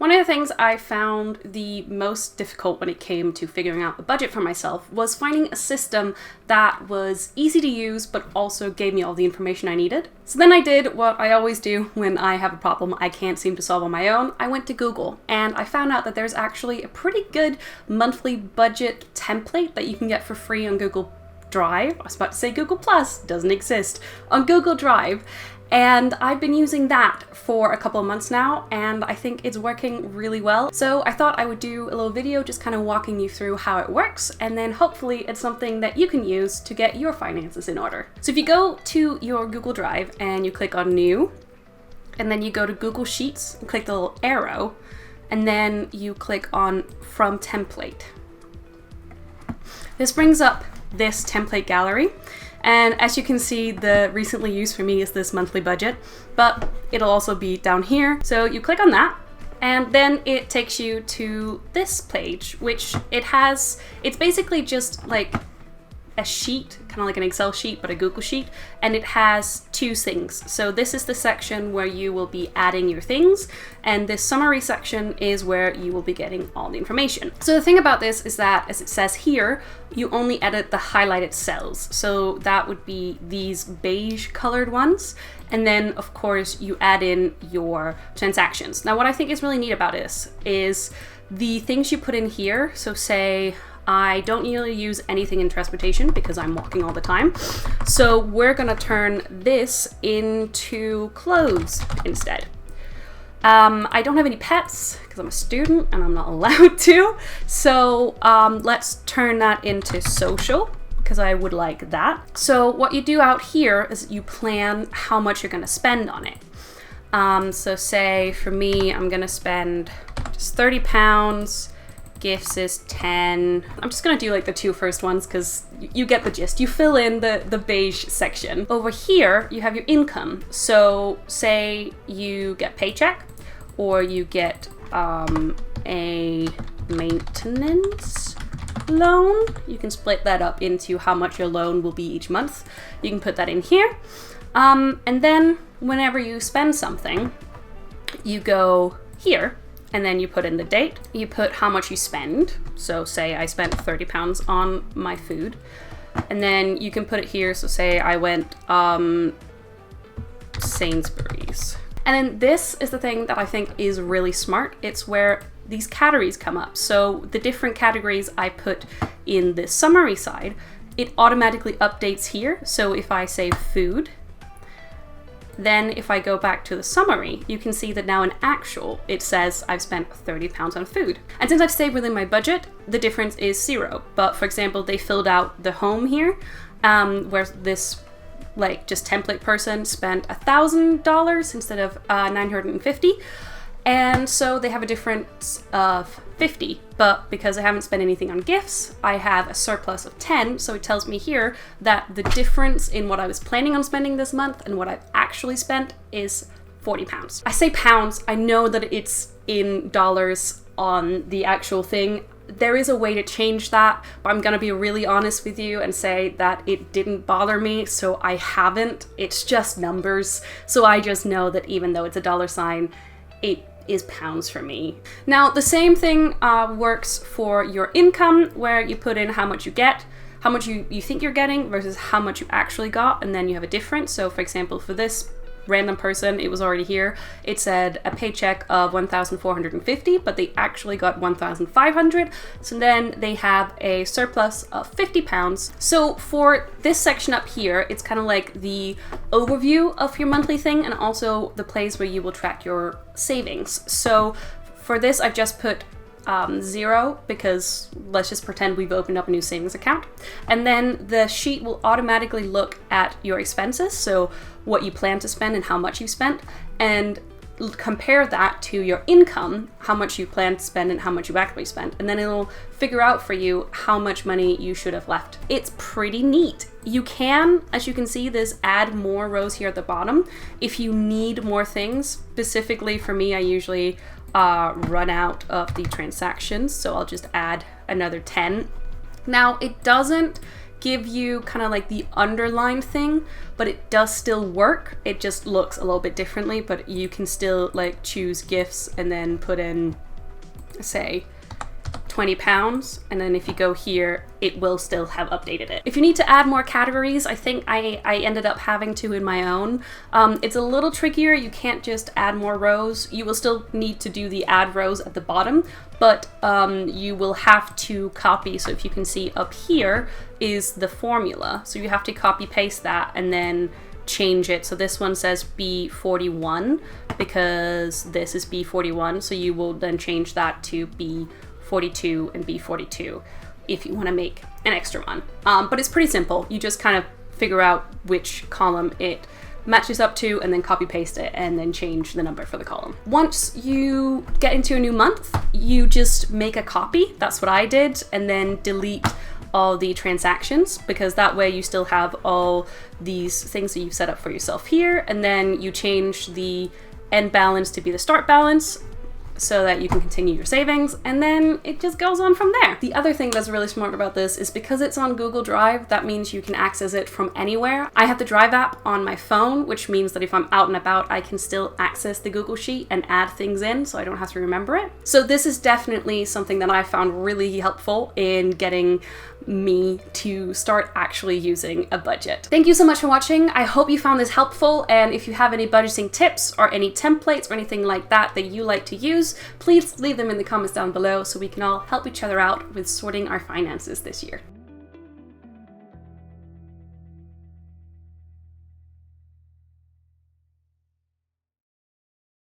One of the things I found the most difficult when it came to figuring out a budget for myself was finding a system that was easy to use but also gave me all the information I needed. So then I did what I always do when I have a problem I can't seem to solve on my own. I went to Google and I found out that there's actually a pretty good monthly budget template that you can get for free on Google Drive. I was about to say Google Plus, doesn't exist, on Google Drive. And I've been using that for a couple of months now, and I think it's working really well. So I thought I would do a little video just kind of walking you through how it works, and then hopefully it's something that you can use to get your finances in order. So if you go to your Google Drive and you click on New, and then you go to Google Sheets and click the little arrow, and then you click on From Template. This brings up this template gallery. And as you can see, the recently used for me is this monthly budget, but it'll also be down here. So you click on that, and then it takes you to this page, which it's basically just like a sheet, kind of like an Excel sheet, but a Google sheet, and it has two things. So this is the section where you will be adding your things, and this summary section is where you will be getting all the information. So the thing about this is that, as it says here, you only edit the highlighted cells. So that would be these beige colored ones. And then of course you add in your transactions. Now what I think is really neat about this is the things you put in here. So say, I don't really use anything in transportation because I'm walking all the time. So we're gonna turn this into clothes instead. I don't have any pets because I'm a student and I'm not allowed to. So let's turn that into social because I would like that. So what you do out here is you plan how much you're gonna spend on it. So say for me, I'm gonna spend just 30 pounds. Gifts is 10. I'm just gonna do like the two first ones because you get the gist. You fill in the beige section. Over here, you have your income. So say you get paycheck or you get a maintenance loan. You can split that up into how much your loan will be each month. You can put that in here. And then whenever you spend something, you go here. And then you put in the date, you put how much you spend. So say I spent 30 pounds on my food. And then you can put it here. So say I went Sainsbury's. And then this is the thing that I think is really smart. It's where these categories come up. So the different categories I put in the summary side, it automatically updates here. So if I say food, then if I go back to the summary, you can see that now in actual, it says I've spent 30 pounds on food. And since I've stayed within my budget, the difference is 0. But for example, they filled out the home here, where this like just template person spent $1,000 instead of 950. And so they have a difference of 50, but because I haven't spent anything on gifts, I have a surplus of 10. So it tells me here that the difference in what I was planning on spending this month and what I've actually spent is 40 pounds. I say pounds, I know that it's in dollars on the actual thing. There is a way to change that, but I'm gonna be really honest with you and say that it didn't bother me, so I haven't. It's just numbers. So I just know that even though it's a dollar sign, it is pounds for me. Now, the same thing works for your income, where you put in how much you get, how much you think you're getting versus how much you actually got, and then you have a difference. So for example, for this random person, it was already here. It said a paycheck of 1,450, but they actually got 1,500. So then they have a surplus of 50 pounds. So for this section up here, it's kind of like the overview of your monthly thing and also the place where you will track your savings. So for this, I've just put 0 because let's just pretend we've opened up a new savings account. And then the sheet will automatically look at your expenses, so what you plan to spend and how much you spent, and compare that to your income, how much you plan to spend and how much you actually spent, and then it'll figure out for you how much money you should have left. It's pretty neat. You can, as you can see, there's add more rows here at the bottom if you need more things. Specifically for me, I usually run out of the transactions, so I'll just add another 10. Now, it doesn't give you kind of like the underlined thing, but it does still work. It just looks a little bit differently, but you can still like choose gifts and then put in, say, £20, and then if you go here, it will still have updated it. If you need to add more categories, I think I ended up having to in my own. It's a little trickier. You can't just add more rows. You will still need to do the add rows at the bottom, but you will have to copy. So if you can see up here is the formula. So you have to copy paste that and then change it. So this one says B41 because this is B41. So you will then change that to B42 and B42 if you want to make an extra one. But it's pretty simple. You just kind of figure out which column it matches up to and then copy paste it and then change the number for the column. Once you get into a new month, you just make a copy. That's what I did, and then delete all the transactions, because that way you still have all these things that you've set up for yourself here, and then you change the end balance to be the start balance so that you can continue your savings, and then it just goes on from there. The other thing that's really smart about this is because it's on Google Drive, that means you can access it from anywhere. I have the Drive app on my phone, which means that if I'm out and about, I can still access the Google Sheet and add things in, so I don't have to remember it. So this is definitely something that I found really helpful in getting me to start actually using a budget. Thank you so much for watching. I hope you found this helpful, and if you have any budgeting tips or any templates or anything like that that you like to use, please leave them in the comments down below so we can all help each other out with sorting our finances this year.